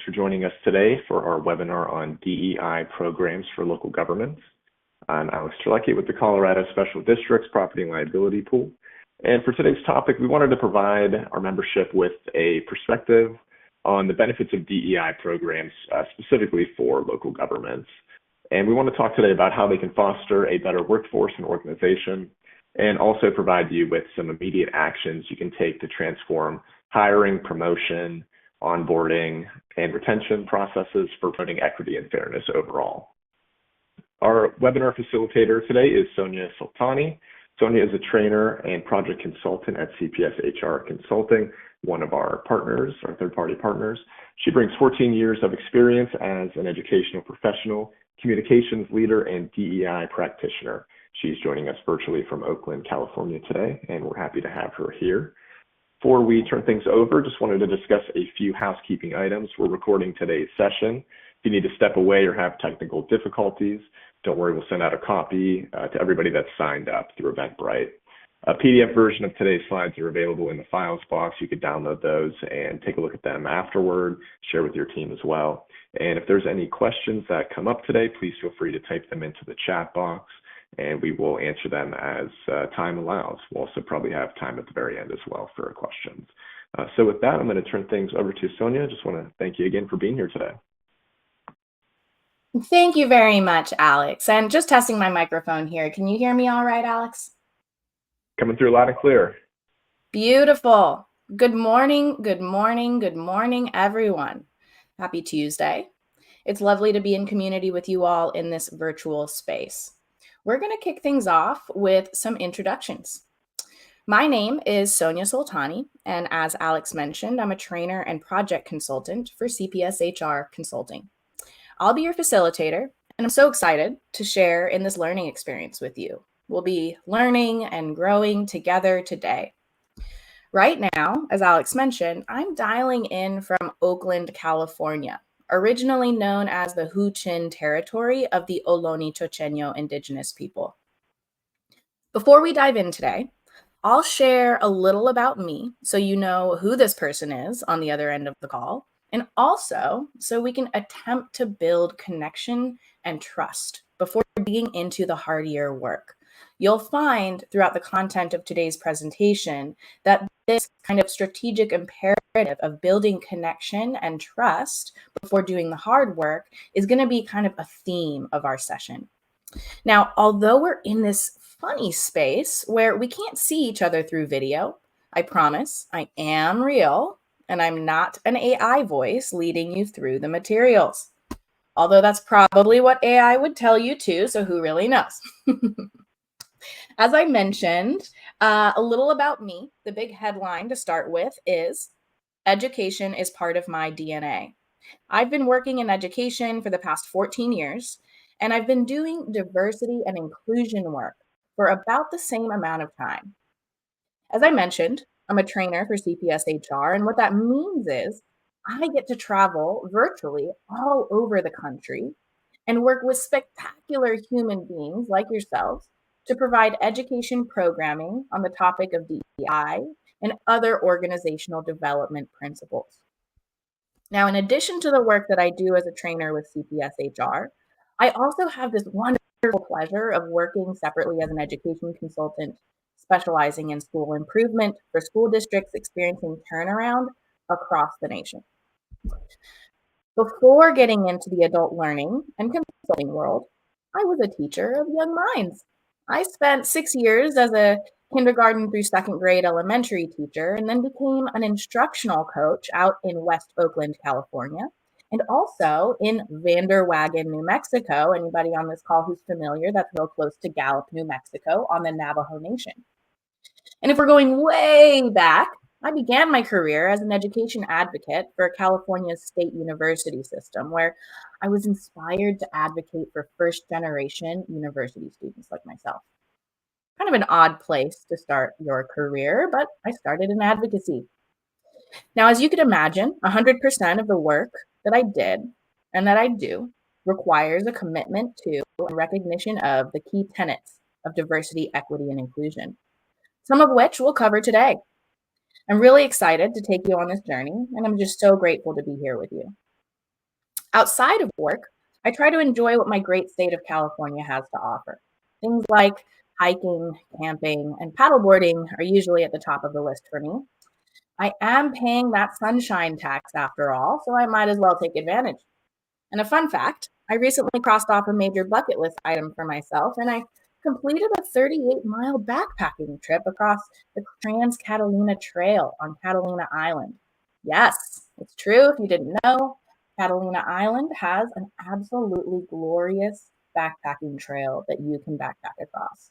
for joining us today for our webinar on DEI programs for local governments. I'm Alex Terlecki with the Colorado Special Districts Property and Liability Pool. And for today's topic, we wanted to provide our membership with a perspective on the benefits of DEI programs, specifically for local governments. And we want to talk today about how they can foster a better workforce and organization, and also provide you with some immediate actions you can take to transform hiring, promotion, onboarding, and retention processes for promoting equity and fairness overall. Our webinar facilitator today is Sonia Sultani. Sonia is a trainer and project consultant at CPS HR Consulting, one of our partners, our third-party partners. She brings 14 years of experience as an educational professional, communications leader, and DEI practitioner. She's joining us virtually from Oakland, California today, and we're happy to have her here. Before we turn things over, just wanted to discuss a few housekeeping items. We're recording today's session. If you need to step away or have technical difficulties, don't worry, we'll send out a copy to everybody that's signed up through Eventbrite. A PDF version of today's slides are available in the files box. You could download those and take a look at them afterward, share with your team as well. And if there's any questions that come up today, please feel free to type them into the chat box, and we will answer them as time allows. We'll also probably have time at the very end as well for questions. So with that, I'm going to turn things over to Sonia. Just want to thank you again for being here today. Thank you very much, Alex. And just testing my microphone here. Can you hear me all right, Alex? Coming through loud and clear. Beautiful. Good morning, good morning, good morning, everyone. Happy Tuesday. It's lovely to be in community with you all in this virtual space. We're going to kick things off with some introductions. My name is Sonia Sultani, and as Alex mentioned, I'm a trainer and project consultant for CPS HR Consulting. I'll be your facilitator, and I'm so excited to share in this learning experience with you. We'll be learning and growing together today. Right now, as Alex mentioned, I'm dialing in from Oakland, California, originally known as the Huichin territory of the Ohlone Chochenyo indigenous people. Before we dive in today, I'll share a little about me so you know who this person is on the other end of the call, and also so we can attempt to build connection and trust before digging into the hardier work. You'll find throughout the content of today's presentation that this kind of strategic imperative of building connection and trust before doing the hard work is going to be kind of a theme of our session. Now, although we're in this funny space where we can't see each other through video, I promise I am real and I'm not an AI voice leading you through the materials. Although that's probably what AI would tell you too, so who really knows? As I mentioned, a little about me. The big headline to start with is education is part of my DNA. I've been working in education for the past 14 years, and I've been doing diversity and inclusion work for about the same amount of time. As I mentioned, I'm a trainer for CPS HR, and what that means is I get to travel virtually all over the country and work with spectacular human beings like yourselves to provide education programming on the topic of DEI and other organizational development principles. Now, in addition to the work that I do as a trainer with CPS HR, I also have this wonderful pleasure of working separately as an education consultant, specializing in school improvement for school districts experiencing turnaround across the nation. Before getting into the adult learning and consulting world, I was a teacher of young minds. I spent 6 years as a kindergarten through second grade elementary teacher and then became an instructional coach out in West Oakland, California, and also in Vanderwagen, New Mexico. Anybody on this call who's familiar, that's real close to Gallup, New Mexico on the Navajo Nation. And if we're going way back, I began my career as an education advocate for California's state university system, where I was inspired to advocate for first-generation university students like myself. Kind of an odd place to start your career, but I started in advocacy. Now, as you could imagine, 100% of the work that I did and that I do requires a commitment to and recognition of the key tenets of diversity, equity, and inclusion, some of which we'll cover today. I'm really excited to take you on this journey, and I'm just so grateful to be here with you. Outside of work, I try to enjoy what my great state of California has to offer. Things like hiking, camping, and paddleboarding are usually at the top of the list for me. I am paying that sunshine tax after all, so I might as well take advantage. And a fun fact, I recently crossed off a major bucket list item for myself, and I completed a 38-mile backpacking trip across the Trans Catalina Trail on Catalina Island. Yes, it's true. If you didn't know, Catalina Island has an absolutely glorious backpacking trail that you can backpack across.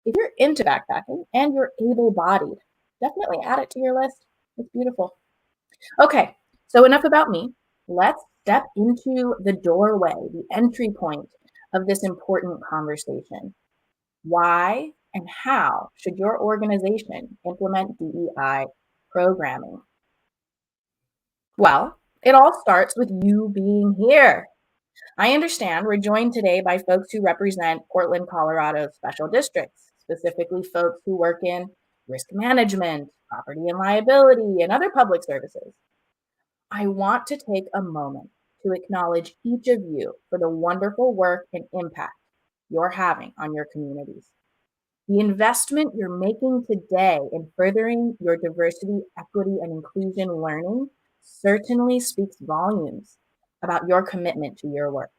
If you're into backpacking and you're able bodied, definitely add it to your list. It's beautiful. Okay, so enough about me. Let's step into the doorway, the entry point of this important conversation. Why and how should your organization implement DEI programming? Well, it all starts with you being here. I understand we're joined today by folks who represent Portland, Colorado special districts, specifically folks who work in risk management, property and liability, and other public services. I want to take a moment to acknowledge each of you for the wonderful work and impact you're having on your communities. The investment you're making today in furthering your diversity, equity, and inclusion learning certainly speaks volumes about your commitment to your work.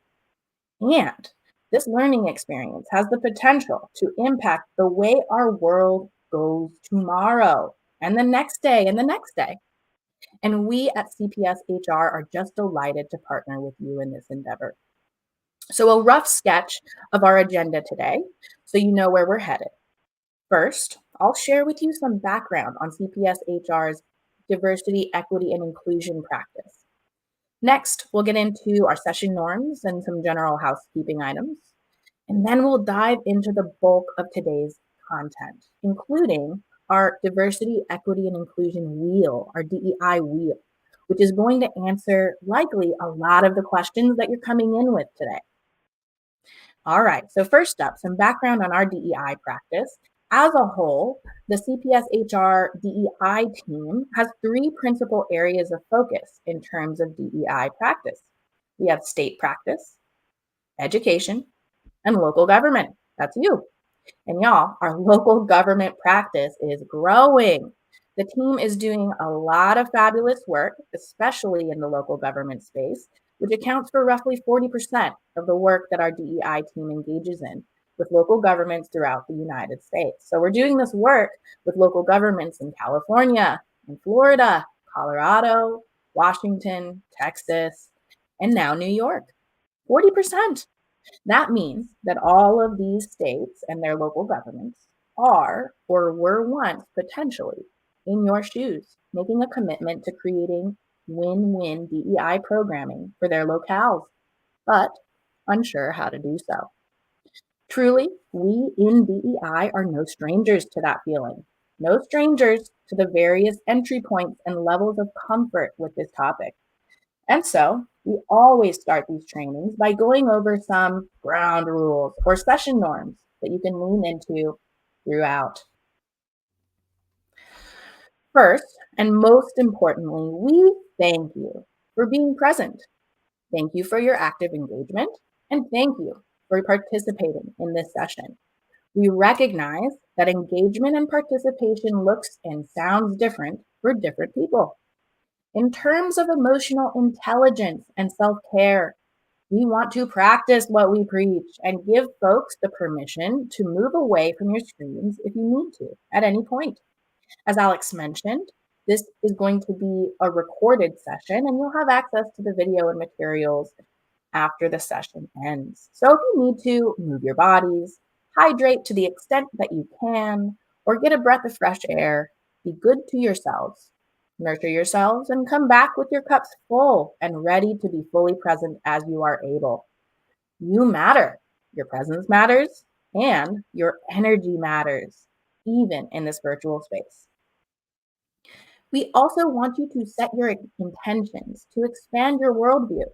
And this learning experience has the potential to impact the way our world goes tomorrow and the next day and the next day. And we at CPS HR are just delighted to partner with you in this endeavor. So, a rough sketch of our agenda today so you know where we're headed. First, I'll share with you some background on CPS HR's diversity, equity, and inclusion practice. Next, we'll get into our session norms and some general housekeeping items. And then we'll dive into the bulk of today's content, including our diversity, equity, and inclusion wheel, our DEI wheel, which is going to answer likely a lot of the questions that you're coming in with today. All right, so first up, some background on our DEI practice. As a whole, the CPS HR DEI team has three principal areas of focus in terms of DEI practice. We have state practice, education, and local government. That's you. And y'all, our local government practice is growing. The team is doing a lot of fabulous work, especially in the local government space, which accounts for roughly 40% of the work that our DEI team engages in with local governments throughout the United States. So we're doing this work with local governments in California, in Florida, Colorado, Washington, Texas, and now New York. 40%. That means that all of these states and their local governments are or were once potentially in your shoes, making a commitment to creating win-win DEI programming for their locales, but unsure how to do so. Truly, we in DEI are no strangers to that feeling, no strangers to the various entry points and levels of comfort with this topic. And so we always start these trainings by going over some ground rules or session norms that you can lean into throughout. First, and most importantly, we thank you for being present. Thank you for your active engagement, and thank you for participating in this session. We recognize that engagement and participation looks and sounds different for different people. In terms of emotional intelligence and self care, we want to practice what we preach and give folks the permission to move away from your screens if you need to at any point. As Alex mentioned, this is going to be a recorded session and you'll have access to the video and materials after the session ends. So if you need to, move your bodies, hydrate to the extent that you can, or get a breath of fresh air, be good to yourselves. Nurture yourselves and come back with your cups full and ready to be fully present as you are able. You matter. Your presence matters and your energy matters, even in this virtual space. We also want you to set your intentions to expand your worldview.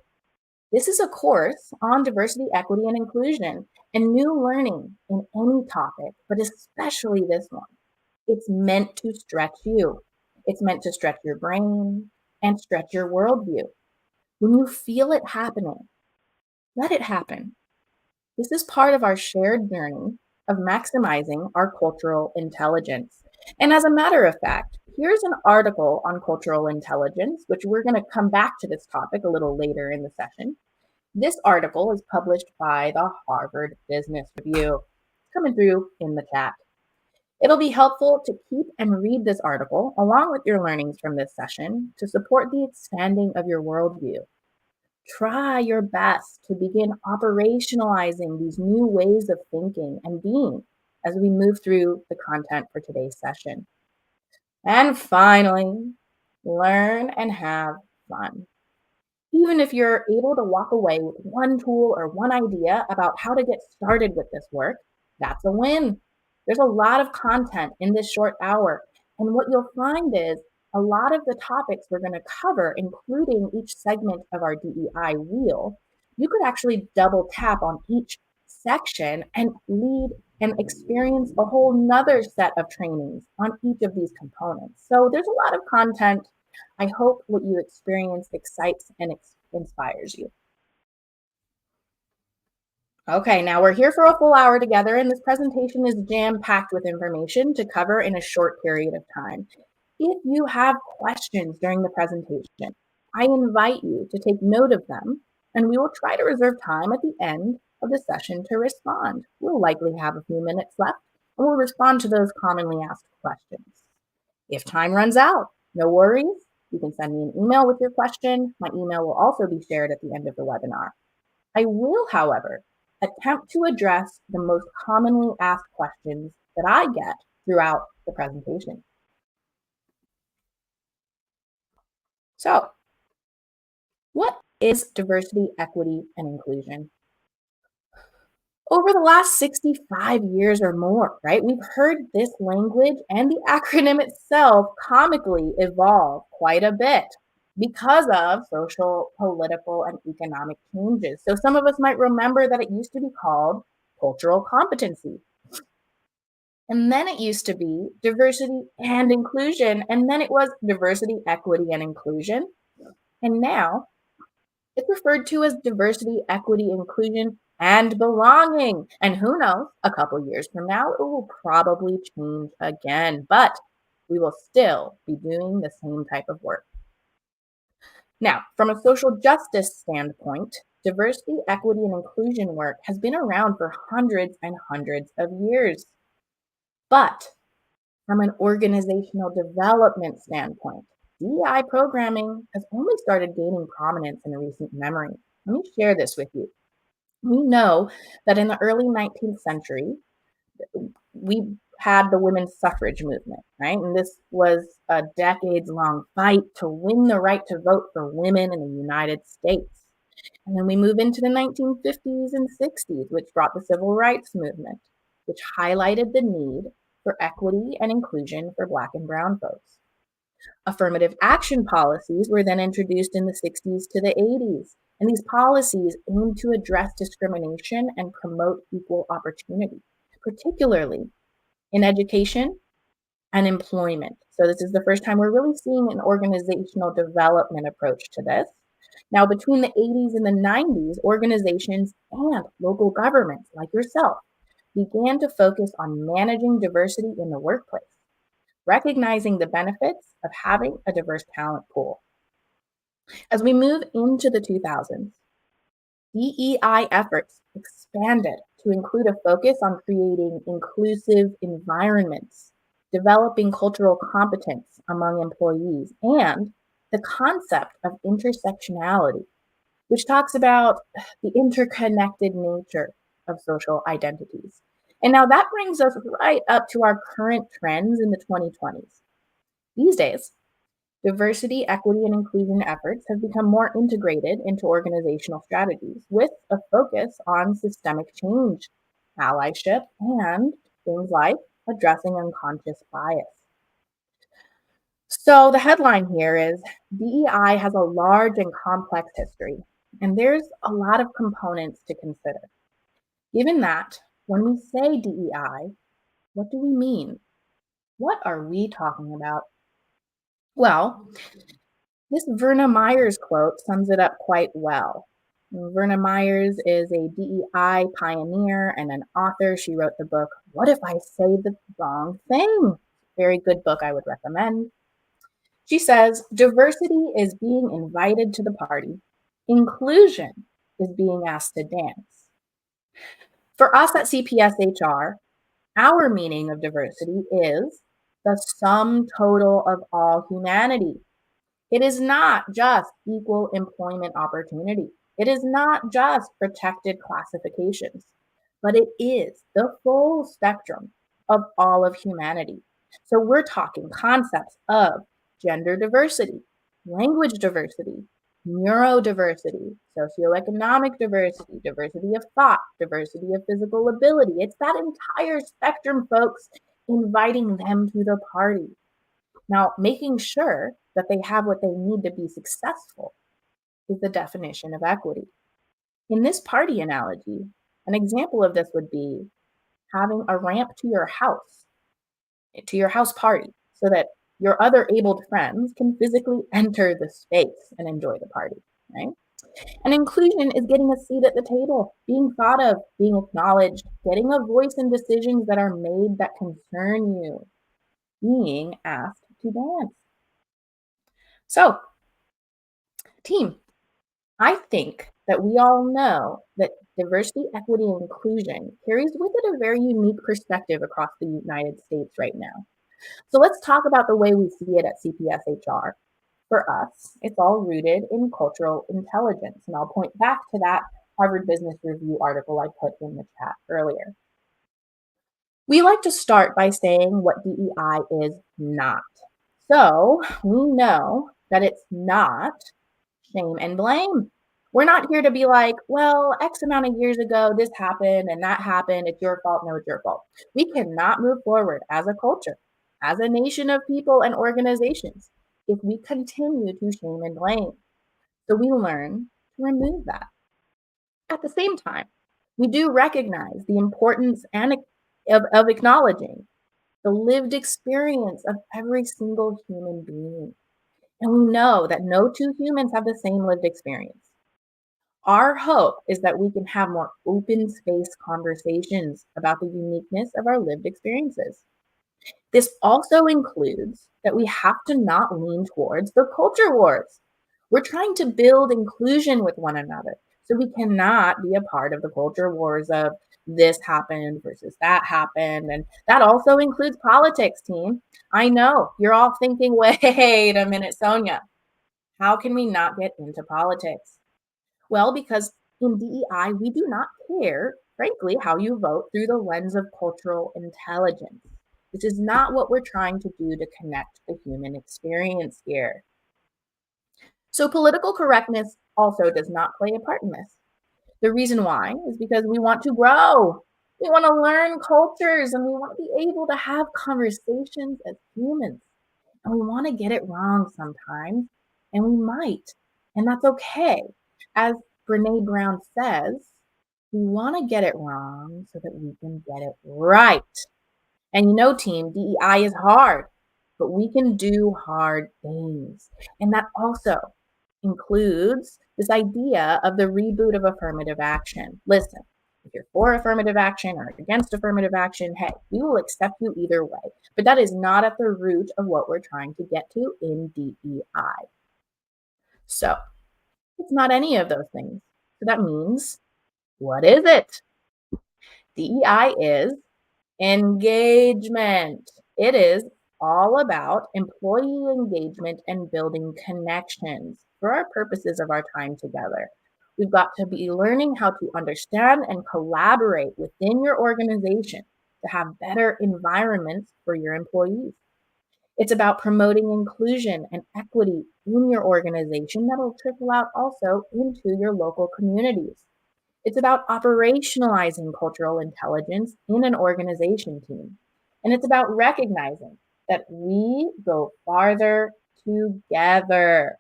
This is a course on diversity, equity, and inclusion and new learning in any topic, but especially this one. It's meant to stretch you. It's meant to stretch your brain and stretch your worldview. When you feel it happening, let it happen. This is part of our shared journey of maximizing our cultural intelligence. And as a matter of fact, here's an article on cultural intelligence, which we're going to come back to this topic a little later in the session. This article is published by the Harvard Business Review. It's coming through in the chat. It'll be helpful to keep and read this article along with your learnings from this session to support the expanding of your worldview. Try your best to begin operationalizing these new ways of thinking and being as we move through the content for today's session. And finally, learn and have fun. Even if you're able to walk away with one tool or one idea about how to get started with this work, that's a win. There's a lot of content in this short hour. And what you'll find is a lot of the topics we're going to cover, including each segment of our DEI wheel, you could actually double tap on each section and lead and experience a whole nother set of trainings on each of these components. So there's a lot of content. I hope what you experience excites and inspires you. Okay, now we're here for a full hour together, and this presentation is jam-packed with information to cover in a short period of time. If you have questions during the presentation, I invite you to take note of them, and we will try to reserve time at the end of the session to respond. We'll likely have a few minutes left, and we'll respond to those commonly asked questions. If time runs out, no worries. You can send me an email with your question. My email will also be shared at the end of the webinar. I will, however, attempt to address the most commonly asked questions that I get throughout the presentation. So, what is diversity, equity, and inclusion? Over the last 65 years or more, right, we've heard this language and the acronym itself comically evolve quite a bit because of social, political, and economic changes. So some of us might remember that it used to be called cultural competency. And then it used to be diversity and inclusion. And then it was diversity, equity, and inclusion. And now it's referred to as diversity, equity, inclusion, and belonging. And who knows, a couple years from now, it will probably change again, but we will still be doing the same type of work. Now, from a social justice standpoint, diversity, equity, and inclusion work has been around for hundreds and hundreds of years. But from an organizational development standpoint, DEI programming has only started gaining prominence in recent memory. Let me share this with you. We know that in the early 19th century, we had the women's suffrage movement, right? And this was a decades long fight to win the right to vote for women in the United States. And then we move into the 1950s and 60s, which brought the civil rights movement, which highlighted the need for equity and inclusion for Black and Brown folks. Affirmative action policies were then introduced in the 60s to the 80s, and these policies aimed to address discrimination and promote equal opportunity, particularly in education and employment. So this is the first time we're really seeing an organizational development approach to this. Now, between the 80s and the 90s, organizations and local governments like yourself began to focus on managing diversity in the workplace, recognizing the benefits of having a diverse talent pool. As we move into the 2000s, DEI efforts expanded to include a focus on creating inclusive environments, developing cultural competence among employees, and the concept of intersectionality, which talks about the interconnected nature of social identities. And now that brings us right up to our current trends in the 2020s. These days, diversity, equity, and inclusion efforts have become more integrated into organizational strategies with a focus on systemic change, allyship, and things like addressing unconscious bias. So the headline here is DEI has a large and complex history, and there's a lot of components to consider. Given that, when we say DEI, what do we mean? What are we talking about? Well, This Verna Myers quote sums it up quite well. Verna Myers is a DEI pioneer and an author. She wrote the book, What If I Say the Wrong Thing? Very good book, I would recommend. She says, diversity is being invited to the party. Inclusion is being asked to dance. For us at CPS HR, our meaning of diversity is the sum total of all humanity. It is not just equal employment opportunity. It is not just protected classifications, but it is the full spectrum of all of humanity. So we're talking concepts of gender diversity, language diversity, neurodiversity, socioeconomic diversity, diversity of thought, diversity of physical ability. It's that entire spectrum, folks, inviting them to the party. Now, making sure that they have what they need to be successful is the definition of equity. In this party analogy, an example of this would be having a ramp to your house party, so that your other abled friends can physically enter the space and enjoy the party, right? And inclusion is getting a seat at the table, being thought of, being acknowledged, getting a voice in decisions that are made that concern you, being asked to dance. So, team, I think that we all know that diversity, equity, and inclusion carries with it a very unique perspective across the United States right now. So let's talk about the way we see it at CPS HR. For us, it's all rooted in cultural intelligence. And I'll point back to that Harvard Business Review article I put in the chat earlier. We like to start by saying what DEI is not. So we know that it's not shame and blame. We're not here to be like, well, X amount of years ago, this happened and that happened. It's your fault. No, it's your fault. We cannot move forward as a culture, as a nation of people and organizations, if we continue to shame and blame. So we learn to remove that. At the same time, we do recognize the importance of acknowledging the lived experience of every single human being. And we know that no two humans have the same lived experience. Our hope is that we can have more open space conversations about the uniqueness of our lived experiences. This also includes that we have to not lean towards the culture wars. We're trying to build inclusion with one another. So we cannot be a part of the culture wars of this happened versus that happened. And that also includes politics, team. I know you're all thinking, wait a minute, Sonia, how can we not get into politics? Well, because in DEI, we do not care, frankly, how you vote through the lens of cultural intelligence. This is not what we're trying to do to connect the human experience here. So political correctness also does not play a part in this. The reason why is because we want to grow. We want to learn cultures and we want to be able to have conversations as humans. And we want to get it wrong sometimes, and we might. And that's okay. As Brene Brown says, we want to get it wrong so that we can get it right. And you know, team, DEI is hard, but we can do hard things. And that also includes this idea of the reboot of affirmative action. Listen, if you're for affirmative action or against affirmative action, hey, we will accept you either way. But that is not at the root of what we're trying to get to in DEI. So it's not any of those things. So that means, what is it? DEI is engagement. It is all about employee engagement and building connections for our purposes of our time together. We've got to be learning how to understand and collaborate within your organization to have better environments for your employees. It's about promoting inclusion and equity in your organization that'll trickle out also into your local communities. It's about operationalizing cultural intelligence in an organization team. And it's about recognizing that we go farther together.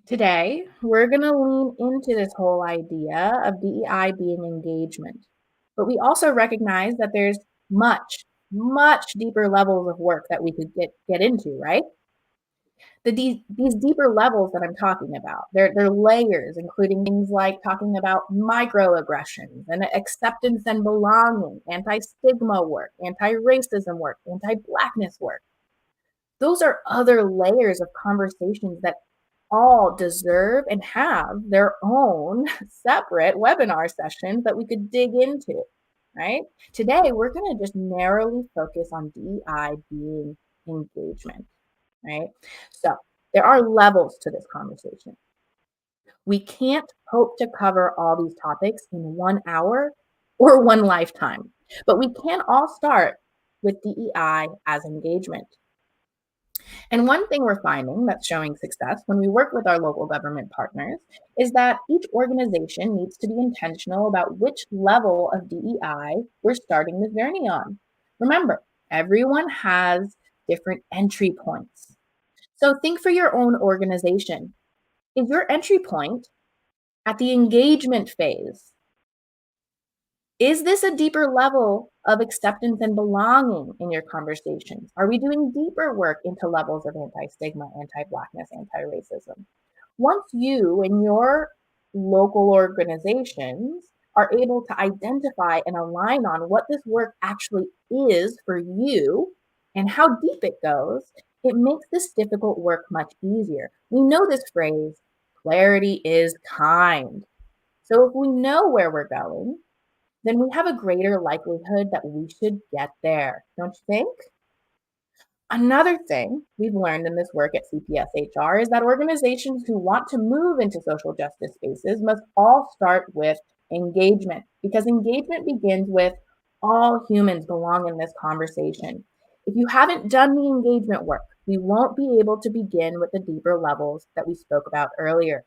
Today, we're going to lean into this whole idea of DEI being engagement. But we also recognize that there's much much deeper levels of work that we could get into, right? These deeper levels that I'm talking about, they're layers, including things like talking about microaggressions and acceptance and belonging, anti-stigma work, anti-racism work, anti-Blackness work. Those are other layers of conversations that all deserve and have their own separate webinar sessions that we could dig into, right? Today, we're going to just narrowly focus on DEI being engagement, right? So there are levels to this conversation. We can't hope to cover all these topics in 1 hour or one lifetime, but we can all start with DEI as engagement. And one thing we're finding that's showing success when we work with our local government partners is that each organization needs to be intentional about which level of DEI we're starting this journey on. Remember, everyone has different entry points. So think for your own organization. Is your entry point at the engagement phase? Is this a deeper level of acceptance and belonging in your conversations? Are we doing deeper work into levels of anti-stigma, anti-Blackness, anti-racism? Once you and your local organizations are able to identify and align on what this work actually is for you and how deep it goes, it makes this difficult work much easier. We know this phrase, clarity is kind. So if we know where we're going, then we have a greater likelihood that we should get there, don't you think? Another thing we've learned in this work at CPS HR is that organizations who want to move into social justice spaces must all start with engagement, because engagement begins with all humans belong in this conversation. If you haven't done the engagement work, we won't be able to begin with the deeper levels that we spoke about earlier.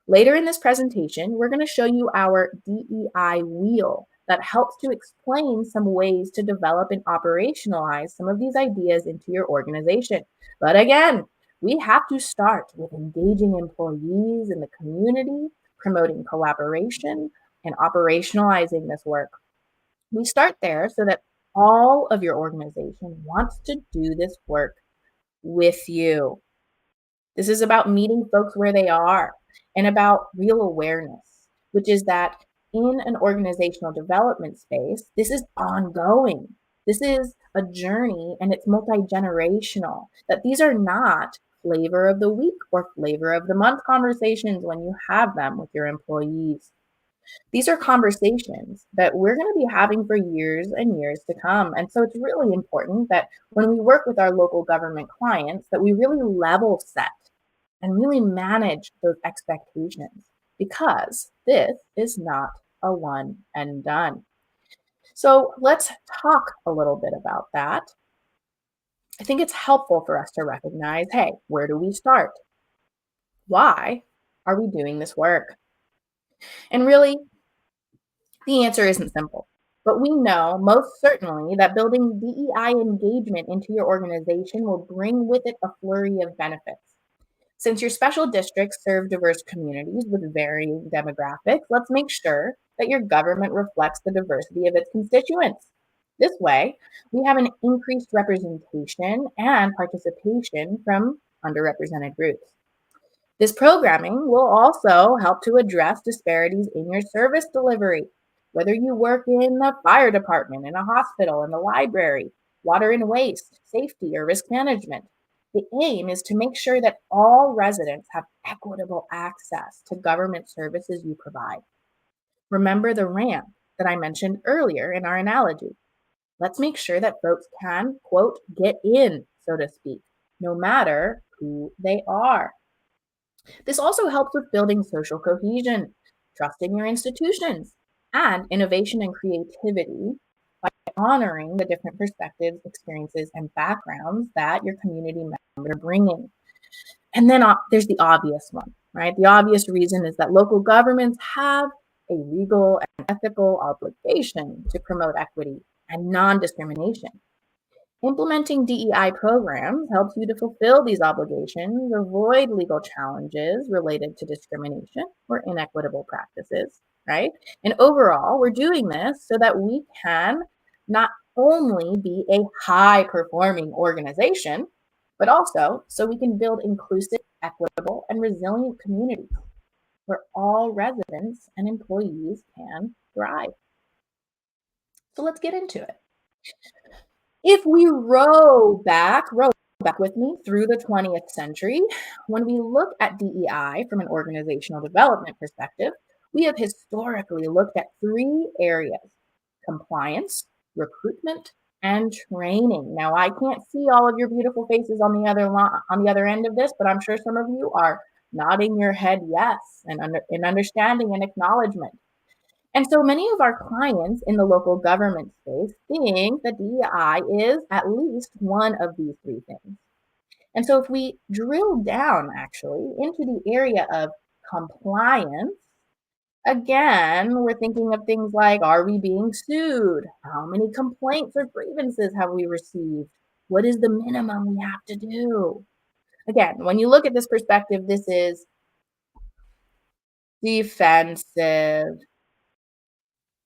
Later in this presentation, we're going to show you our DEI wheel that helps to explain some ways to develop and operationalize some of these ideas into your organization. But again, we have to start with engaging employees in the community, promoting collaboration, and operationalizing this work. We start there so that all of your organization wants to do this work with you. This is about meeting folks where they are and about real awareness, which is that in an organizational development space, this is ongoing. This is a journey and it's multi-generational, that these are not flavor of the week or flavor of the month conversations when you have them with your employees. These are conversations that we're going to be having for years and years to come. And so it's really important that when we work with our local government clients, that we really level set and really manage those expectations, because this is not a one and done. So let's talk a little bit about that. I think it's helpful for us to recognize, hey, where do we start? Why are we doing this work? And really, the answer isn't simple, but we know most certainly that building DEI engagement into your organization will bring with it a flurry of benefits. Since your special districts serve diverse communities with varying demographics, let's make sure that your government reflects the diversity of its constituents. This way, we have an increased representation and participation from underrepresented groups. This programming will also help to address disparities in your service delivery, whether you work in the fire department, in a hospital, in the library, water and waste, safety, or risk management. The aim is to make sure that all residents have equitable access to government services you provide. Remember the ramp that I mentioned earlier in our analogy. Let's make sure that folks can, quote, get in, so to speak, no matter who they are. This also helps with building social cohesion, trust in your institutions, and innovation and creativity by honoring the different perspectives, experiences, and backgrounds that your community members are bringing. And then there's the obvious one, right? The obvious reason is that local governments have a legal and ethical obligation to promote equity and non-discrimination. Implementing DEI programs helps you to fulfill these obligations, avoid legal challenges related to discrimination or inequitable practices, right? And overall, we're doing this so that we can not only be a high performing organization, but also so we can build inclusive, equitable, and resilient communities where all residents and employees can thrive. So let's get into it. If we row back with me through the 20th century, when we look at DEI from an organizational development perspective, we have historically looked at three areas: compliance, recruitment, and training. Now, I can't see all of your beautiful faces on the other end of this, but I'm sure some of you are nodding your head yes and in understanding and acknowledgement. And so many of our clients in the local government space think that DEI is at least one of these three things. And so if we drill down actually into the area of compliance, again, we're thinking of things like, are we being sued? How many complaints or grievances have we received? What is the minimum we have to do? Again, when you look at this perspective, this is defensive,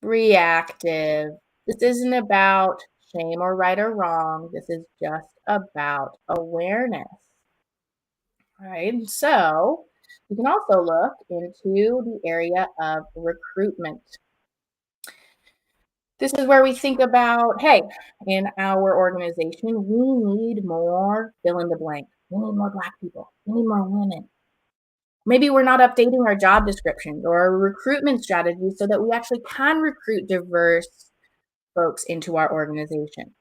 reactive. This isn't about shame or right or wrong. This is just about awareness. All right. So you can also look into the area of recruitment. This is where we think about, hey, in our organization, we need more fill in the blank. We need more Black people. We need more women. Maybe we're not updating our job descriptions or our recruitment strategies so that we actually can recruit diverse folks into our organization.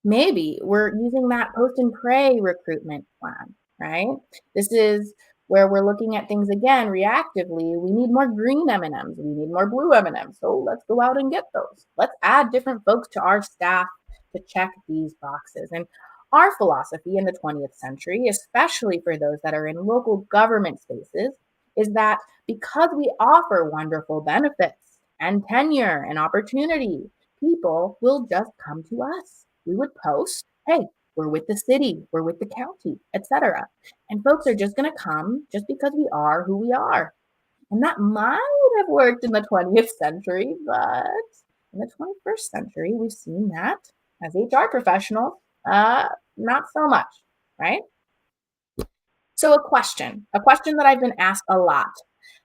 Maybe we're using that post and pray recruitment plan, right? This is where we're looking at things again reactively. We need more green M&Ms. We need more blue M&Ms. So let's go out and get those. Let's add different folks to our staff to check these boxes. And our philosophy in the 20th century, especially for those that are in local government spaces, is that because we offer wonderful benefits and tenure and opportunity, people will just come to us. We would post, hey, we're with the city, we're with the county, etc. And folks are just going to come just because we are who we are. And that might have worked in the 20th century, but in the 21st century, we've seen that as HR professionals, not so much, right? So a question that I've been asked a lot.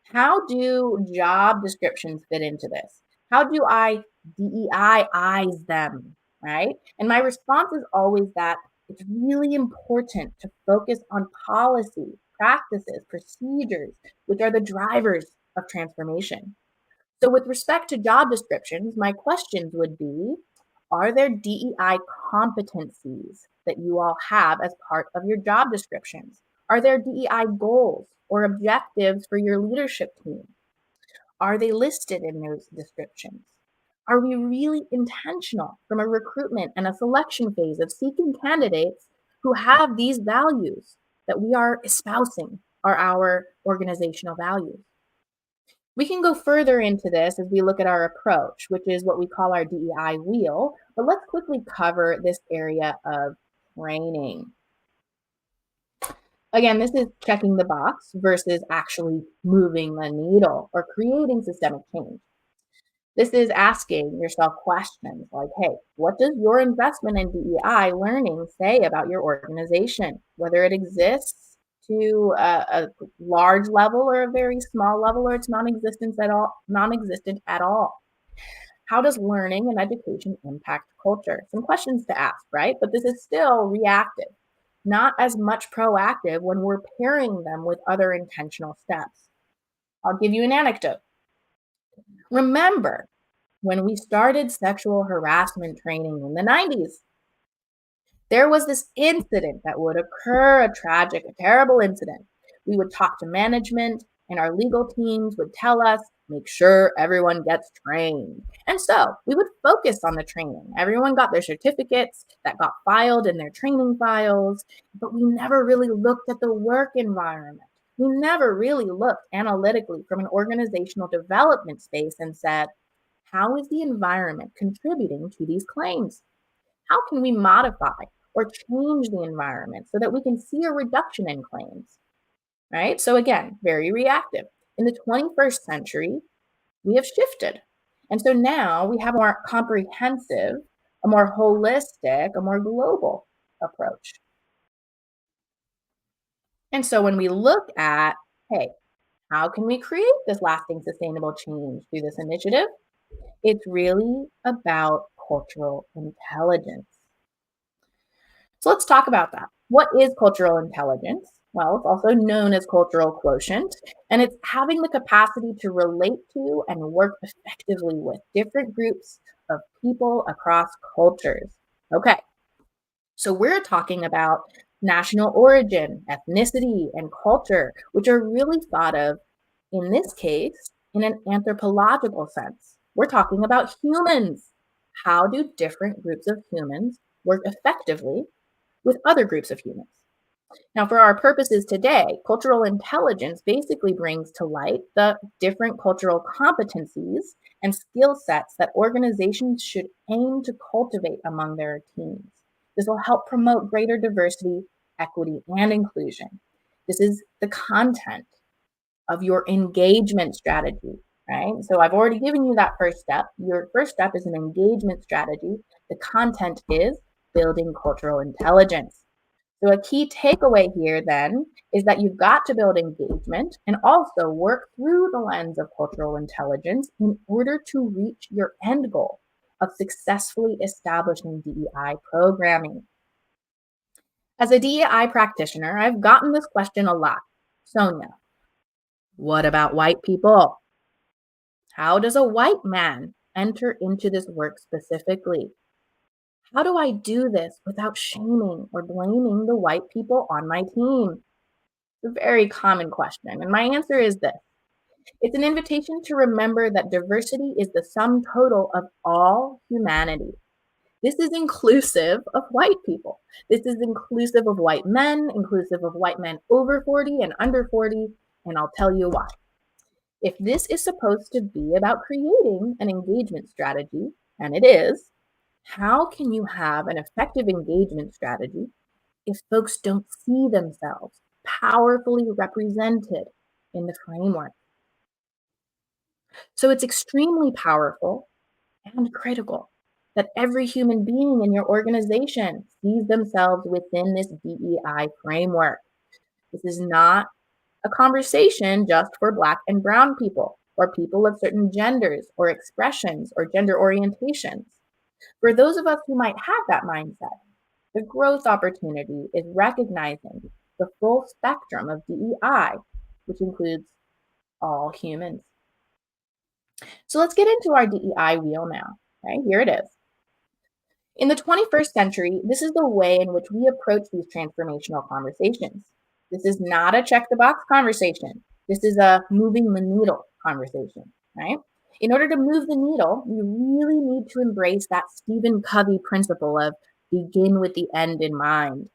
How do job descriptions fit into this? How do I DEI-ize them, right? And my response is always that it's really important to focus on policy, practices, procedures, which are the drivers of transformation. So with respect to job descriptions, my questions would be, are there DEI competencies that you all have as part of your job descriptions? Are there DEI goals or objectives for your leadership team? Are they listed in those descriptions? Are we really intentional from a recruitment and a selection phase of seeking candidates who have these values that we are espousing are our organizational values? We can go further into this as we look at our approach, which is what we call our DEI wheel, but let's quickly cover this area of training. Again, this is checking the box versus actually moving the needle or creating systemic change. This is asking yourself questions like, hey, what does your investment in DEI learning say about your organization, whether it exists to a large level or a very small level, or it's non-existent at all? How does learning and education impact culture? Some questions to ask, right? But this is still reactive, not as much proactive when we're pairing them with other intentional steps. I'll give you an anecdote. Remember when we started sexual harassment training in the 90s, there was this incident that would occur, a terrible incident. We would talk to management, and our legal teams would tell us, make sure everyone gets trained. And so we would focus on the training. Everyone got their certificates that got filed in their training files, but we never really looked at the work environment. We never really looked analytically from an organizational development space and said, how is the environment contributing to these claims? How can we modify or change the environment so that we can see a reduction in claims, right? So again, very reactive. In the 21st century, we have shifted. And so now we have more comprehensive a more holistic, a more global approach. And so when we look at, hey, how can we create this lasting sustainable change through this initiative? It's really about cultural intelligence. So let's talk about that. What is cultural intelligence? Well, it's also known as cultural quotient, and it's having the capacity to relate to and work effectively with different groups of people across cultures. Okay, so we're talking about national origin, ethnicity, and culture, which are really thought of in this case in an anthropological sense. We're talking about humans. How do different groups of humans work effectively with other groups of humans? Now, for our purposes today, cultural intelligence basically brings to light the different cultural competencies and skill sets that organizations should aim to cultivate among their teams. This will help promote greater diversity, equity, and inclusion. This is the content of your engagement strategy, right? So I've already given you that first step. Your first step is an engagement strategy. The content is building cultural intelligence. So a key takeaway here then is that you've got to build engagement and also work through the lens of cultural intelligence in order to reach your end goal of successfully establishing DEI programming. As a DEI practitioner, I've gotten this question a lot. Sonia, what about white people? How does a white man enter into this work specifically? How do I do this without shaming or blaming the white people on my team? It's a very common question. And my answer is this: it's an invitation to remember that diversity is the sum total of all humanity. This is inclusive of white people. This is inclusive of white men, inclusive of white men over 40 and under 40. And I'll tell you why. If this is supposed to be about creating an engagement strategy, and it is, how can you have an effective engagement strategy if folks don't see themselves powerfully represented in the framework? So it's extremely powerful and critical that every human being in your organization sees themselves within this DEI framework. This is not a conversation just for Black and Brown people or people of certain genders or expressions or gender orientations. For those of us who might have that mindset, the growth opportunity is recognizing the full spectrum of DEI, which includes all humans. So let's get into our DEI wheel now. Okay, here it is. In the 21st century, this is the way in which we approach these transformational conversations. This is not a check the box conversation. This is a moving the needle conversation, right? In order to move the needle, you really need to embrace that Stephen Covey principle of begin with the end in mind.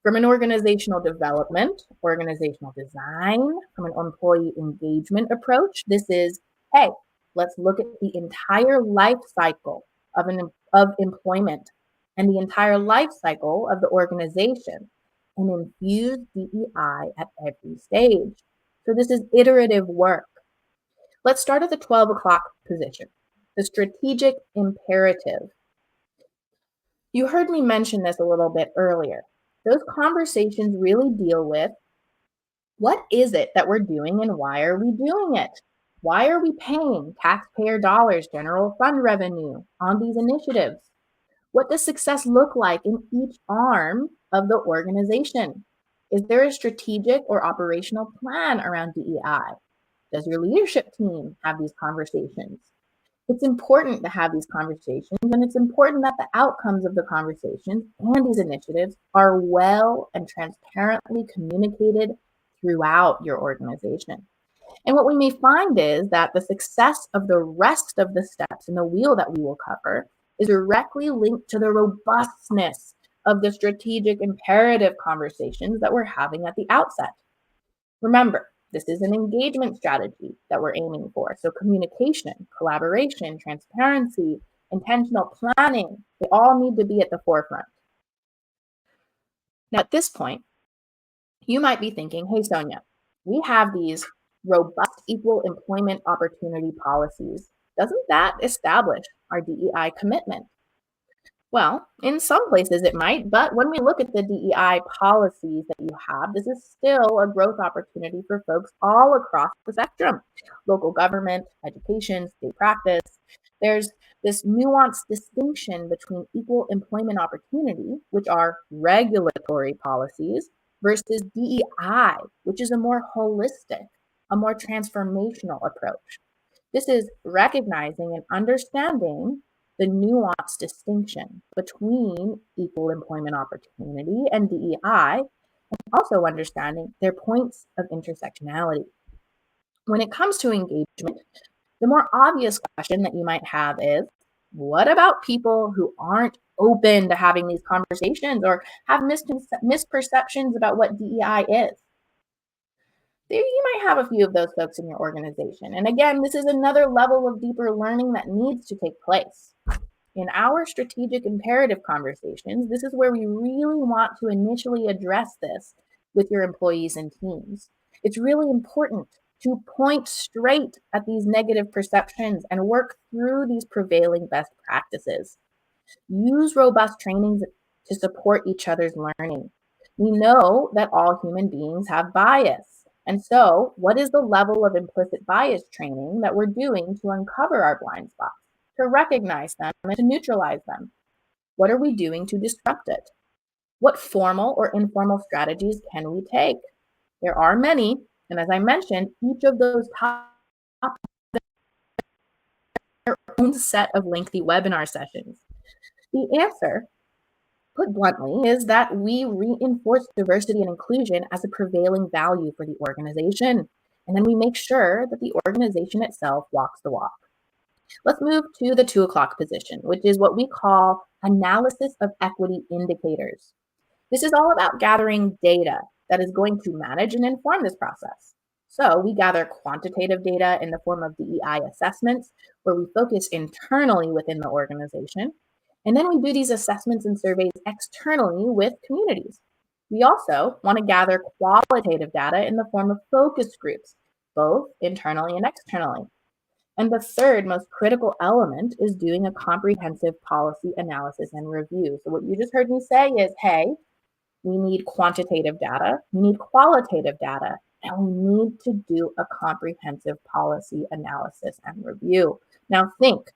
From an organizational development, organizational design, from an employee engagement approach, this is, hey, let's look at the entire life cycle of employment and the entire life cycle of the organization and infuse DEI at every stage. So this is iterative work. Let's start at the 12 o'clock position, the strategic imperative. You heard me mention this a little bit earlier. Those conversations really deal with what is it that we're doing and why are we doing it? Why are we paying taxpayer dollars, general fund revenue on these initiatives? What does success look like in each arm of the organization? Is there a strategic or operational plan around DEI? Does your leadership team have these conversations? It's important to have these conversations, and it's important that the outcomes of the conversations and these initiatives are well and transparently communicated throughout your organization. And what we may find is that the success of the rest of the steps in the wheel that we will cover is directly linked to the robustness of the strategic imperative conversations that we're having at the outset. Remember, this is an engagement strategy that we're aiming for. So communication, collaboration, transparency, intentional planning, they all need to be at the forefront. Now, at this point, you might be thinking, hey, Sonia, we have these robust equal employment opportunity policies. Doesn't that establish our DEI commitment? Well, in some places it might, but when we look at the DEI policies that you have, this is still a growth opportunity for folks all across the spectrum: local government, education, state practice. There's this nuanced distinction between equal employment opportunity, which are regulatory policies, versus DEI, which is a more holistic, a more transformational approach. This is recognizing and understanding the nuanced distinction between equal employment opportunity and DEI, also understanding their points of intersectionality. When it comes to engagement, the more obvious question that you might have is, what about people who aren't open to having these conversations or have misperceptions about what DEI is? You might have a few of those folks in your organization. And again, this is another level of deeper learning that needs to take place. In our strategic imperative conversations, this is where we really want to initially address this with your employees and teams. It's really important to point straight at these negative perceptions and work through these prevailing best practices. Use robust trainings to support each other's learning. We know that all human beings have bias. And so, what is the level of implicit bias training that we're doing to uncover our blind spots, to recognize them, and to neutralize them? What are we doing to disrupt it? What formal or informal strategies can we take? There are many, and as I mentioned, each of those top their own set of lengthy webinar sessions. The answer, put bluntly, is that we reinforce diversity and inclusion as a prevailing value for the organization. And then we make sure that the organization itself walks the walk. Let's move to the 2 o'clock position, which is what we call analysis of equity indicators. This is all about gathering data that is going to manage and inform this process. So we gather quantitative data in the form of DEI assessments, where we focus internally within the organization. And then we do these assessments and surveys externally with communities. We also want to gather qualitative data in the form of focus groups, both internally and externally. And the third most critical element is doing a comprehensive policy analysis and review. So what you just heard me say is, hey, we need quantitative data, we need qualitative data, and we need to do a comprehensive policy analysis and review. Now think,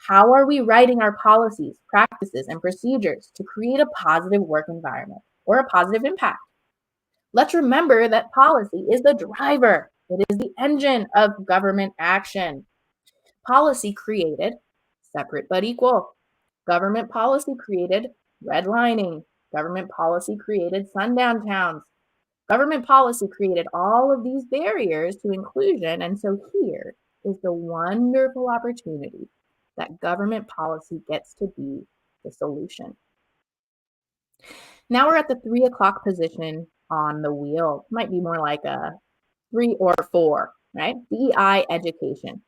how are we writing our policies, practices, and procedures to create a positive work environment or a positive impact? Let's remember that policy is the driver. It is the engine of government action. Policy created separate but equal. Government policy created redlining. Government policy created sundown towns. Government policy created all of these barriers to inclusion. And so here is the wonderful opportunity that government policy gets to be the solution. Now we're at the 3 o'clock position on the wheel. Might be more like a 3 or 4, right? DEI education.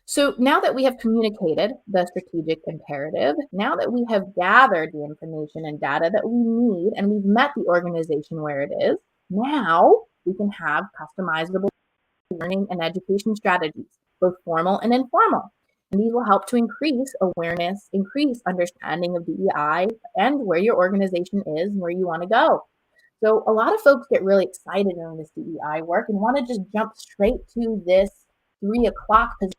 So now that we have communicated the strategic imperative, now that we have gathered the information and data that we need and we've met the organization where it is, now we can have customizable learning and education strategies, both formal and informal. And these will help to increase awareness, increase understanding of DEI and where your organization is and where you want to go. So a lot of folks get really excited in this DEI work and want to just jump straight to this 3 o'clock position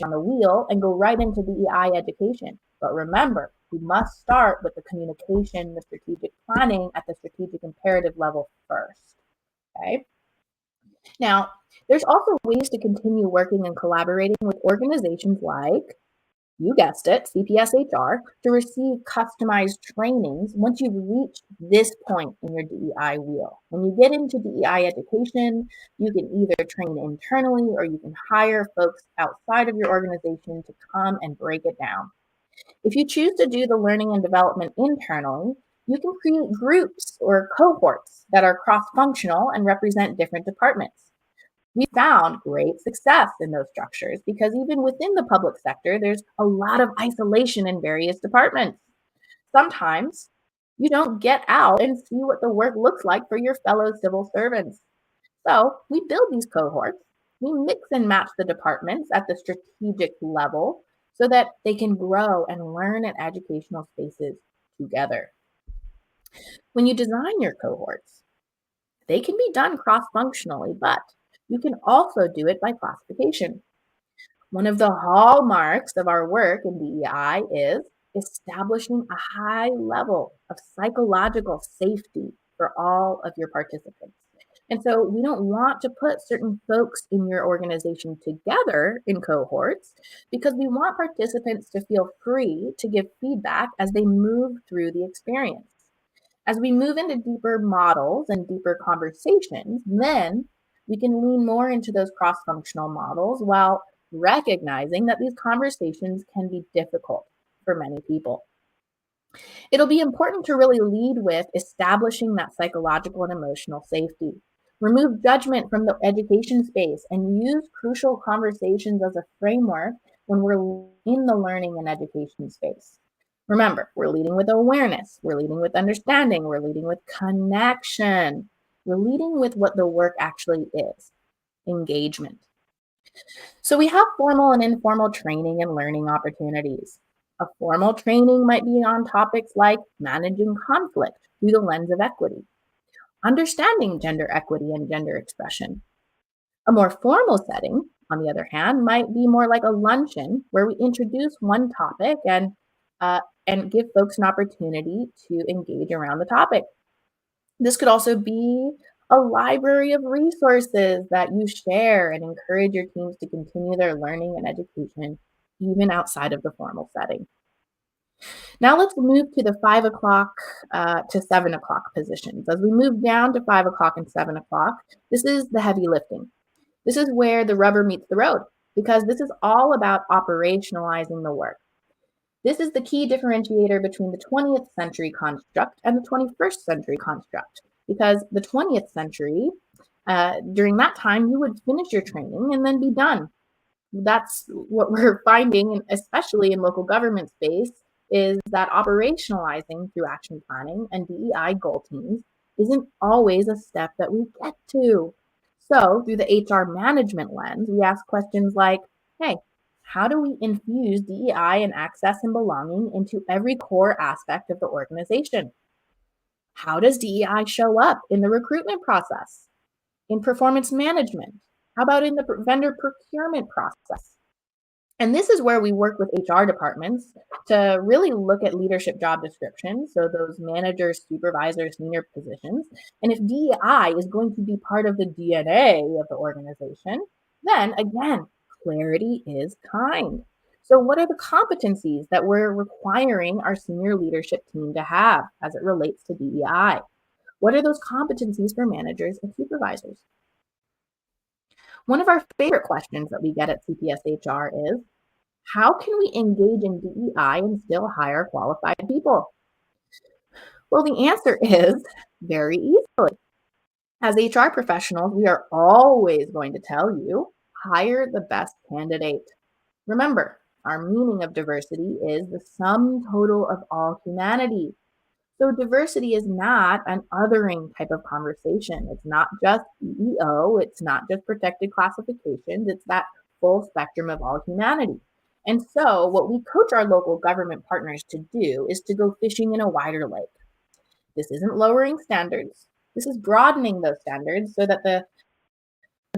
on the wheel and go right into DEI education. But remember, we must start with the communication, the strategic planning at the strategic imperative level first. Okay. Now, there's also ways to continue working and collaborating with organizations like, you guessed it, CPS HR, to receive customized trainings once you've reached this point in your DEI wheel. When you get into DEI education, you can either train internally or you can hire folks outside of your organization to come and break it down. If you choose to do the learning and development internally, you can create groups or cohorts that are cross-functional and represent different departments. We found great success in those structures because even within the public sector, there's a lot of isolation in various departments. Sometimes you don't get out and see what the work looks like for your fellow civil servants. So we build these cohorts, we mix and match the departments at the strategic level so that they can grow and learn in educational spaces together. When you design your cohorts, they can be done cross-functionally, but you can also do it by classification. One of the hallmarks of our work in DEI is establishing a high level of psychological safety for all of your participants. And so we don't want to put certain folks in your organization together in cohorts because we want participants to feel free to give feedback as they move through the experience. As we move into deeper models and deeper conversations, then we can lean more into those cross functional models while recognizing that these conversations can be difficult for many people. It'll be important to really lead with establishing that psychological and emotional safety. Remove judgment from the education space and use crucial conversations as a framework when we're in the learning and education space. Remember, we're leading with awareness, we're leading with understanding, we're leading with connection, we're leading with what the work actually is, engagement. So we have formal and informal training and learning opportunities. A formal training might be on topics like managing conflict through the lens of equity, understanding gender equity and gender expression. A more formal setting, on the other hand, might be more like a luncheon where we introduce one topic and give folks an opportunity to engage around the topic. This could also be a library of resources that you share and encourage your teams to continue their learning and education even outside of the formal setting. Now let's move to the 5 o'clock to 7 o'clock positions. As we move down to 5 o'clock and 7 o'clock, this is the heavy lifting. This is where the rubber meets the road because this is all about operationalizing the work. This is the key differentiator between the 20th century construct and the 21st century construct, because the 20th century, during that time, you would finish your training and then be done. That's what we're finding, especially in local government space, is that operationalizing through action planning and DEI goal teams isn't always a step that we get to. So through the HR management lens, we ask questions like, hey, how do we infuse DEI and access and belonging into every core aspect of the organization? How does DEI show up in the recruitment process, in performance management? How about in the vendor procurement process? And this is where we work with HR departments to really look at leadership job descriptions, so those managers, supervisors, senior positions. And if DEI is going to be part of the DNA of the organization, then again, clarity is kind. So, what are the competencies that we're requiring our senior leadership team to have as it relates to DEI? What are those competencies for managers and supervisors? One of our favorite questions that we get at CPS HR is, how can we engage in DEI and still hire qualified people? Well, the answer is very easily. As HR professionals, we are always going to tell you, hire the best candidate. Remember, our meaning of diversity is the sum total of all humanity. So diversity is not an othering type of conversation. It's not just EEO, it's not just protected classifications, it's that full spectrum of all humanity. And so what we coach our local government partners to do is to go fishing in a wider lake. This isn't lowering standards. This is broadening those standards so that the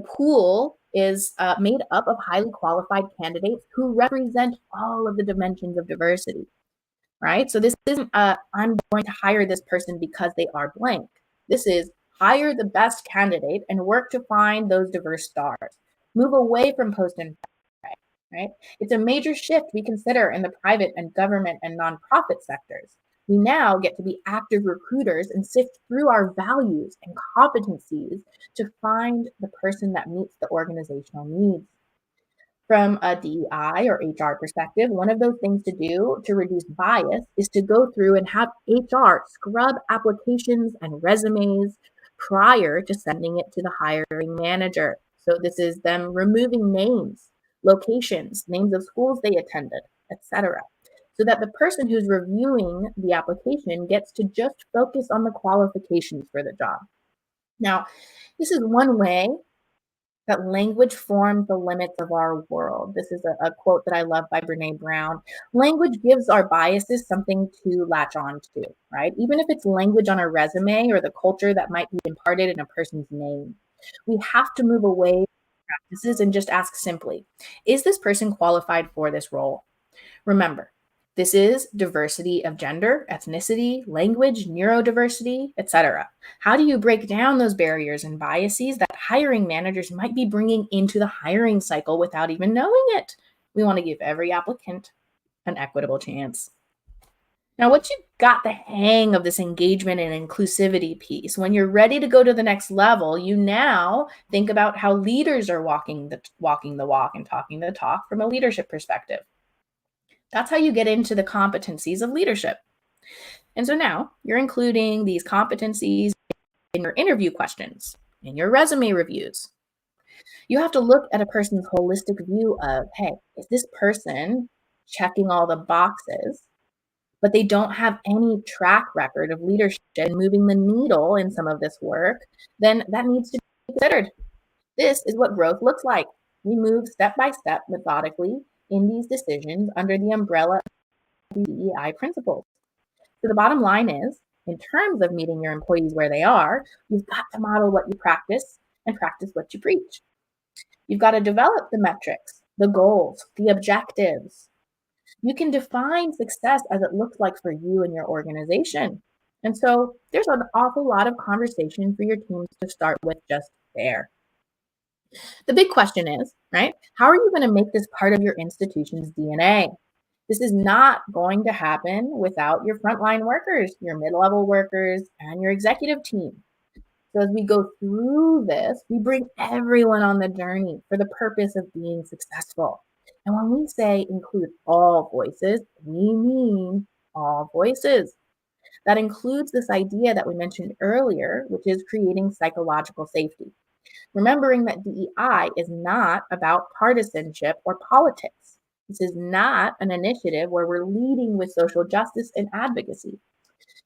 pool is made up of highly qualified candidates who represent all of the dimensions of diversity, right? So this isn't I'm going to hire this person because they are blank. This is hire the best candidate and work to find those diverse stars. Move away from post and pray, right? It's a major shift we consider in the private and government and nonprofit sectors. We now get to be active recruiters and sift through our values and competencies to find the person that meets the organizational needs. From a DEI or HR perspective, one of those things to do to reduce bias is to go through and have HR scrub applications and resumes prior to sending it to the hiring manager. So this is them removing names, locations, names of schools they attended, etc. So that the person who's reviewing the application gets to just focus on the qualifications for the job. Now, this is one way that language forms the limits of our world. This is a quote that I love by Brene Brown. Language gives our biases something to latch on to, right? Even if it's language on a resume or the culture that might be imparted in a person's name. We have to move away from practices and just ask simply, is this person qualified for this role? Remember, this is diversity of gender, ethnicity, language, neurodiversity, etc. How do you break down those barriers and biases that hiring managers might be bringing into the hiring cycle without even knowing it? We want to give every applicant an equitable chance. Now, once you've got the hang of this engagement and inclusivity piece, when you're ready to go to the next level, you now think about how leaders are walking the walk and talking the talk from a leadership perspective. That's how you get into the competencies of leadership. And so now you're including these competencies in your interview questions, in your resume reviews. You have to look at a person's holistic view of, hey, is this person checking all the boxes, but they don't have any track record of leadership and moving the needle in some of this work, then that needs to be considered. This is what growth looks like. We move step by step methodically in these decisions under the umbrella of DEI principles. So the bottom line is, in terms of meeting your employees where they are, you've got to model what you practice and practice what you preach. You've got to develop the metrics, the goals, the objectives. You can define success as it looks like for you and your organization. And so there's an awful lot of conversation for your teams to start with just there. The big question is, right? How are you going to make this part of your institution's DNA? This is not going to happen without your frontline workers, your mid-level workers, and your executive team. So as we go through this, we bring everyone on the journey for the purpose of being successful. And when we say include all voices, we mean all voices. That includes this idea that we mentioned earlier, which is creating psychological safety. Remembering that DEI is not about partisanship or politics. This is not an initiative where we're leading with social justice and advocacy.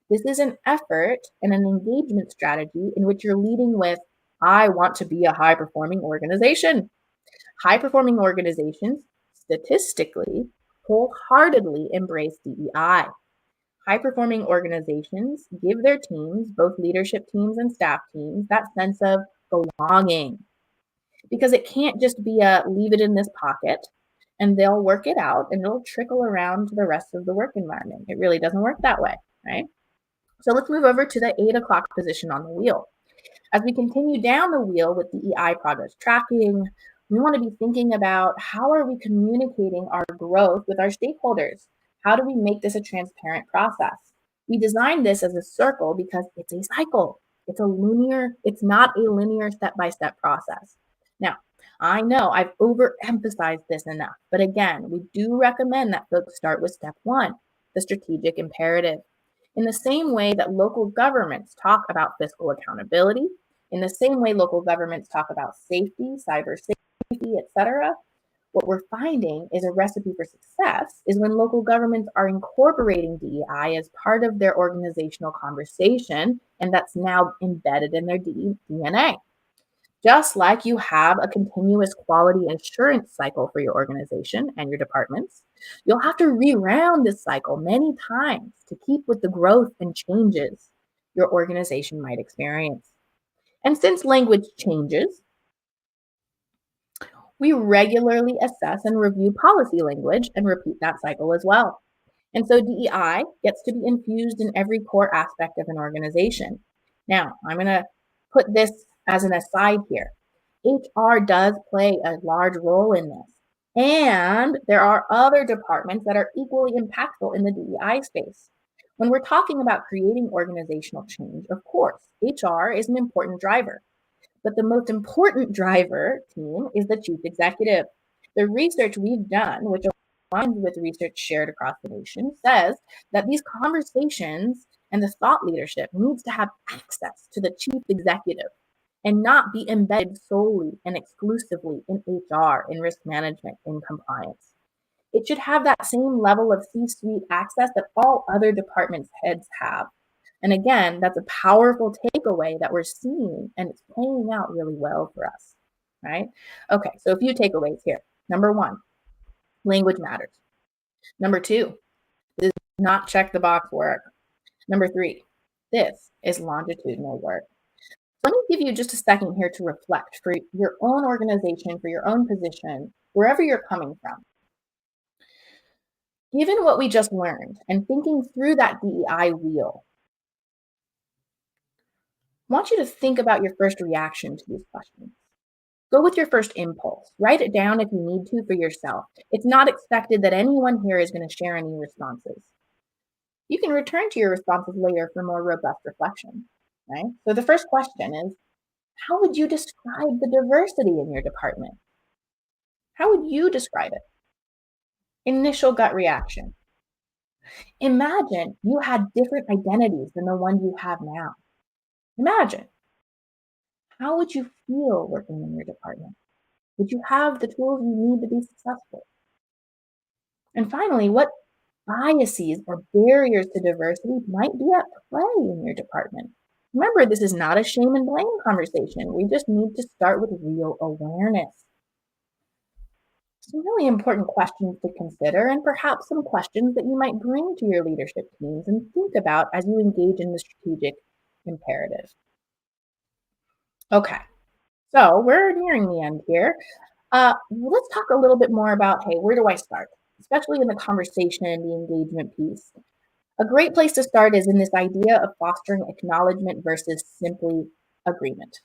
This is an effort and an engagement strategy in which you're leading with, I want to be a high performing organization. High performing organizations, statistically, wholeheartedly embrace DEI. High performing organizations give their teams, both leadership teams and staff teams, that sense of belonging. Because it can't just be a leave it in this pocket and they'll work it out and it'll trickle around to the rest of the work environment. It really doesn't work that way, right? So let's move over to the 8 o'clock position on the wheel. As we continue down the wheel with DEI progress tracking, we want to be thinking about how are we communicating our growth with our stakeholders? How do we make this a transparent process? We designed this as a circle because it's a cycle. It's not a linear step-by-step process. Now, I know I've overemphasized this enough, but again, we do recommend that folks start with step 1, the strategic imperative. In the same way that local governments talk about fiscal accountability, in the same way local governments talk about safety, cyber safety, etc., what we're finding is a recipe for success is when local governments are incorporating DEI as part of their organizational conversation, and that's now embedded in their DNA. Just like you have a continuous quality assurance cycle for your organization and your departments, you'll have to reround this cycle many times to keep with the growth and changes your organization might experience. And since language changes, we regularly assess and review policy language and repeat that cycle as well. And so DEI gets to be infused in every core aspect of an organization. Now, I'm going to put this as an aside here. HR does play a large role in this. And there are other departments that are equally impactful in the DEI space. When we're talking about creating organizational change, of course, HR is an important driver. But the most important driver team is the chief executive. The research we've done, which aligns with research shared across the nation, says that these conversations and the thought leadership needs to have access to the chief executive and not be embedded solely and exclusively in HR, in risk management, in compliance. It should have that same level of C-suite access that all other departments' heads have. And again, that's a powerful takeaway that we're seeing, and it's playing out really well for us. right? Okay, so a few takeaways here. Number one, language matters. Number two, this does not check the box work. Number three, this is longitudinal work. Let me give you just a second here to reflect for your own organization, for your own position, wherever you're coming from. Given what we just learned and thinking through that DEI wheel, I want you to think about your first reaction to these questions. Go with your first impulse. Write it down if you need to for yourself. It's not expected that anyone here is going to share any responses. You can return to your responses later for more robust reflection, right? So the first question is, how would you describe the diversity in your department? How would you describe it? Initial gut reaction. Imagine you had different identities than the one you have now. Imagine. How would you feel working in your department? Would you have the tools you need to be successful? And finally, what biases or barriers to diversity might be at play in your department? Remember, this is not a shame and blame conversation. We just need to start with real awareness. Some really important questions to consider, and perhaps some questions that you might bring to your leadership teams and think about as you engage in the strategic imperative. Okay, so we're nearing the end here. Let's talk a little bit more about, hey, where do I start? Especially in the conversation and the engagement piece. A great place to start is in this idea of fostering acknowledgement versus simply agreement.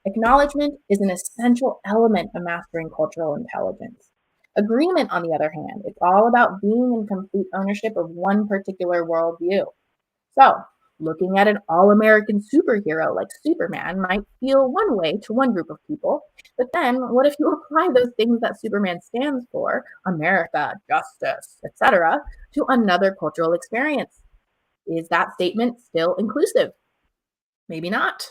Acknowledgement is an essential element of mastering cultural intelligence. Agreement, on the other hand, it's all about being in complete ownership of one particular worldview. So, looking at an all American superhero like Superman might feel one way to one group of people, but then what if you apply those things that Superman stands for, America, justice, etc., to another cultural experience? Is that statement still inclusive? Maybe not.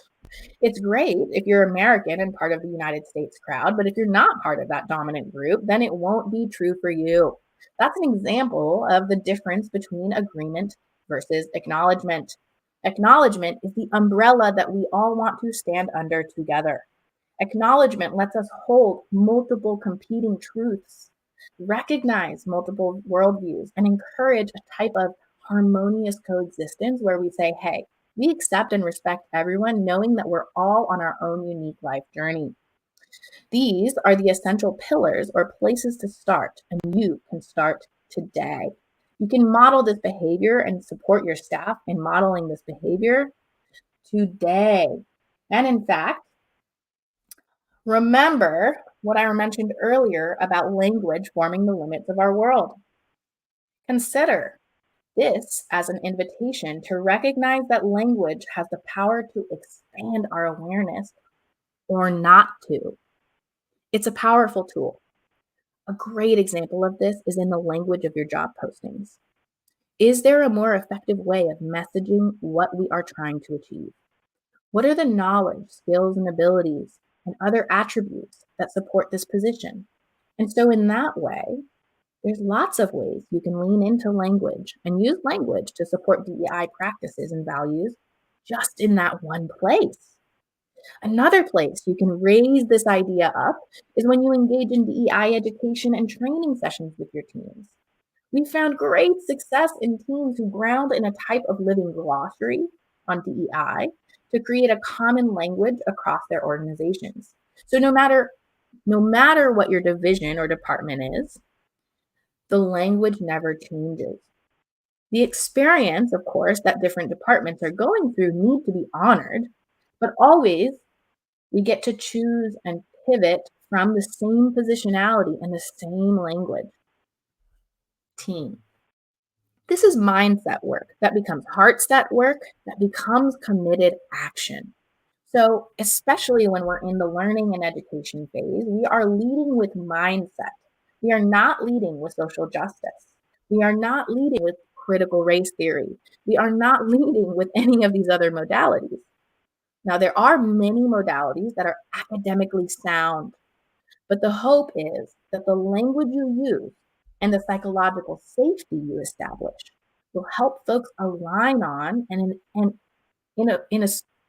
It's great if you're American and part of the United States crowd, but if you're not part of that dominant group, then it won't be true for you. That's an example of the difference between agreement versus acknowledgement. Acknowledgement is the umbrella that we all want to stand under together. Acknowledgement lets us hold multiple competing truths, recognize multiple worldviews, and encourage a type of harmonious coexistence where we say, hey, we accept and respect everyone, knowing that we're all on our own unique life journey. These are the essential pillars or places to start, and you can start today. You can model this behavior and support your staff in modeling this behavior today. And in fact, remember what I mentioned earlier about language forming the limits of our world. Consider this as an invitation to recognize that language has the power to expand our awareness or not to. It's a powerful tool. A great example of this is in the language of your job postings. Is there a more effective way of messaging what we are trying to achieve? What are the knowledge, skills, and abilities and other attributes that support this position? And so, in that way, there's lots of ways you can lean into language and use language to support DEI practices and values just in that one place. Another place you can raise this idea up is when you engage in DEI education and training sessions with your teams. We found great success in teams who ground in a type of living glossary on DEI to create a common language across their organizations. So no matter what your division or department is, the language never changes. The experience, of course, that different departments are going through need to be honored, but always we get to choose and pivot from the same positionality and the same language. Team. This is mindset work that becomes heart set work that becomes committed action. So, especially when we're in the learning and education phase, we are leading with mindset. We are not leading with social justice. We are not leading with critical race theory. We are not leading with any of these other modalities. Now, there are many modalities that are academically sound, but the hope is that the language you use and the psychological safety you establish will help folks align on and in a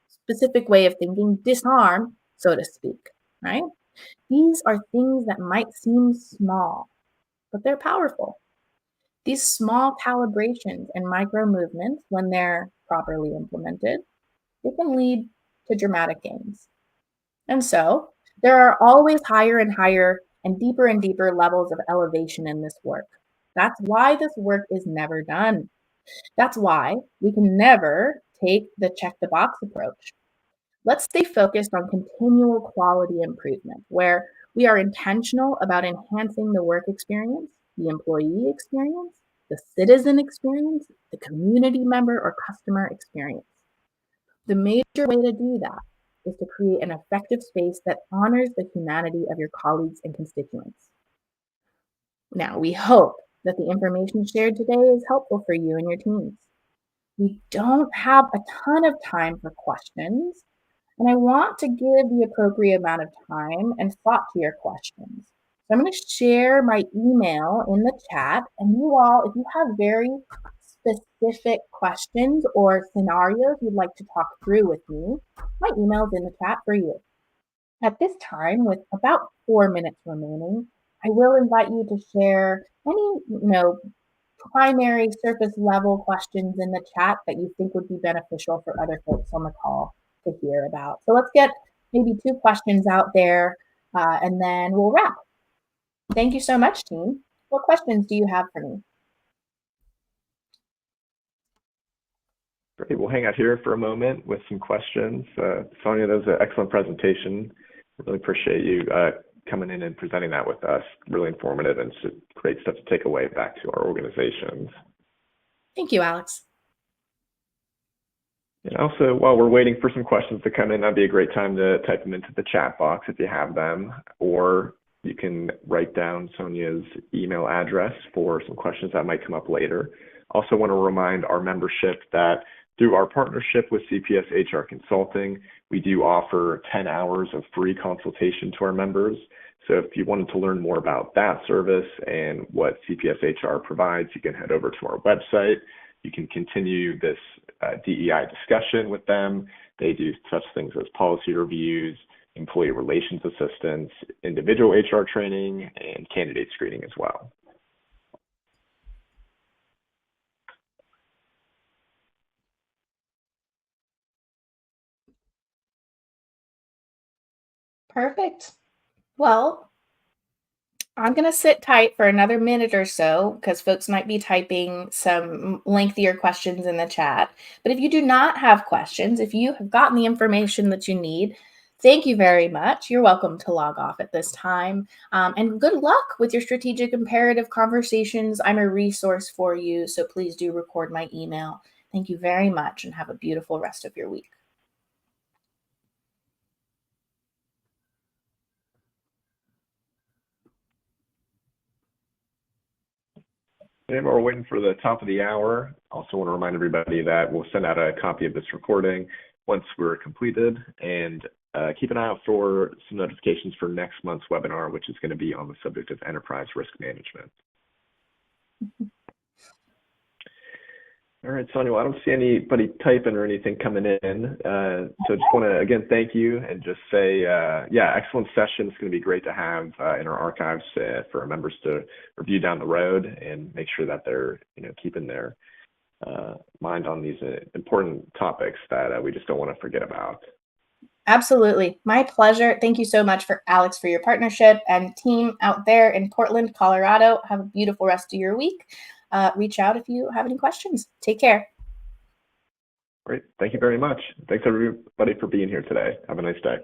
specific way of thinking, disarm, so to speak, right? These are things that might seem small, but they're powerful. These small calibrations and micro movements, when they're properly implemented, they can lead to dramatic gains. And so there are always higher and higher and deeper levels of elevation in this work. That's why this work is never done. That's why we can never take the check the box approach. Let's stay focused on continual quality improvement, where we are intentional about enhancing the work experience, the employee experience, the citizen experience, the community member or customer experience. The major way to do that is to create an effective space that honors the humanity of your colleagues and constituents. Now, we hope that the information shared today is helpful for you and your teams. We don't have a ton of time for questions, and I want to give the appropriate amount of time and thought to your questions. So I'm going to share my email in the chat, and you all, if you have very specific questions or scenarios you'd like to talk through with me, my email is in the chat for you. At this time, with about 4 minutes remaining, I will invite you to share any, primary surface level questions in the chat that you think would be beneficial for other folks on the call to hear about. So let's get maybe 2 questions out there, and then we'll wrap. Thank you so much, team. What questions do you have for me? Great. We'll hang out here for a moment with some questions. Sonia, that was an excellent presentation. Really appreciate you coming in and presenting that with us. Really informative and great stuff to take away back to our organizations. Thank you, Alex. And also, while we're waiting for some questions to come in, that'd be a great time to type them into the chat box if you have them, or you can write down Sonia's email address for some questions that might come up later. Also want to remind our membership that through our partnership with CPS HR Consulting, we do offer 10 hours of free consultation to our members. So if you wanted to learn more about that service and what CPS HR provides, you can head over to our website. You can continue this DEI discussion with them. They do such things as policy reviews, employee relations assistance, individual HR training, and candidate screening as well. Perfect. Well, I'm going to sit tight for another minute or so because folks might be typing some lengthier questions in the chat. But if you do not have questions, if you have gotten the information that you need, thank you very much. You're welcome to log off at this time. And good luck with your strategic imperative conversations. I'm a resource for you, so please do record my email. Thank you very much and have a beautiful rest of your week. And we're waiting for the top of the hour. Also want to remind everybody that we'll send out a copy of this recording once we're completed, and keep an eye out for some notifications for next month's webinar, which is going to be on the subject of enterprise risk management. All right, Sonia, well, I don't see anybody typing or anything coming in. So just want to, again, thank you and just say, yeah, excellent session. It's going to be great to have in our archives for our members to review down the road and make sure that they're, keeping their mind on these important topics that we just don't want to forget about. Absolutely. My pleasure. Thank you so much Alex, for your partnership, and team out there in Portland, Colorado. Have a beautiful rest of your week. Reach out if you have any questions. Take care. Great. Thank you very much. Thanks everybody for being here today. Have a nice day.